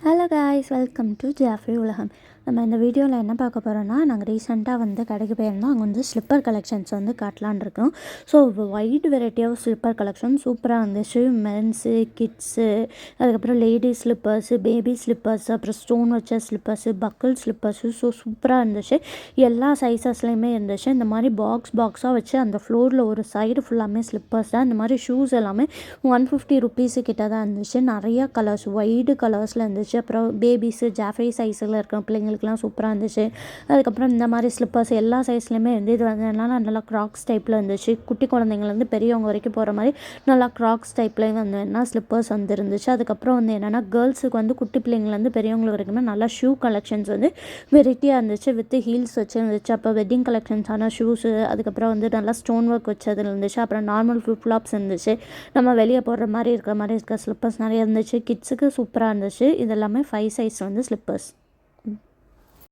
Hello guys, welcome to Jafri உலகம். நம்ம இந்த வீடியோவில் என்ன பார்க்க போகிறோன்னா, நாங்கள் ரீசெண்டாக கடைக்கு போயிருந்தோம். அங்கே ஸ்லிப்பர் கலெக்ஷன்ஸ் காட்டலான்னு இருக்கோம். So wide variety of slipper collection சூப்பராக இருந்துச்சு. மென்ஸு, கிட்ஸு, அதுக்கப்புறம் லேடிஸ் ஸ்லிப்பர்ஸு, பேபி ஸ்லிப்பர்ஸ், அப்புறம் ஸ்டோன் வச்ச ஸ்லிப்பர்ஸு, பக்கிள் ஸ்லிப்பர்ஸு. ஸோ சூப்பராக இருந்துச்சு. எல்லா சைஸஸ்லேயுமே இருந்துச்சு. இந்த மாதிரி பாக்ஸாக வச்சு அந்த ஃப்ளோரில் ஒரு சைடு ஃபுல்லாமே ஸ்லிப்பர்ஸ் தான். இந்த மாதிரி ஷூஸ் எல்லாமே 150 ருபீஸு கிட்ட தான் இருந்துச்சு. நிறையா கலர்ஸ், வைடு கலர்ஸில் இருந்துச்சு. அப்புறம் பேபிஸு, ஜாஃப்ரி சைஸில் இருக்கிற பிள்ளைங்களுக்குலாம் சூப்பராக இருந்துச்சு. அதுக்கப்புறம் இந்த மாதிரி ஸ்லிப்பர்ஸ் எல்லா சைஸ்லையுமே இது நல்லா க்ராக்ஸ் டைப்பில் இருந்துச்சு. குட்டி குழந்தைங்கலேருந்து பெரியவங்க வரைக்கும் போகிற மாதிரி நல்லா க்ராக்ஸ் டைப்லேயும் ஸ்லிப்பர்ஸ் இருந்துச்சு. அதுக்கப்புறம் என்னென்னா கேர்ள்ஸுக்கு குட்டி பிள்ளைங்கலேருந்து பெரியவங்களுக்கு வரைக்குமே நல்லா ஷூ கலெக்ஷன்ஸ் வெரைட்டியாக இருந்துச்சு. வித் ஹீல்ஸ் வச்சு இருந்துச்சு. அப்போ வெட்டிங் கலெக்ஷன்ஸான ஷூஸு, அதுக்கப்புறம் நல்லா ஸ்டோன் ஒர்க் வச்சது இருந்துச்சு. அப்புறம் நார்மல் ஃபிளிப் ஃப்ளாப்ஸ் இருந்துச்சு. நம்ம வெளியே போடுற மாதிரி இருக்கிற ஸ்லிப்பர்ஸ் நிறைய இருந்துச்சு. கிட்ஸுக்கு சூப்பராக இருந்துச்சு. இதெல்லாமே 5 சைஸ் ஸ்லிப்பர்ஸ்.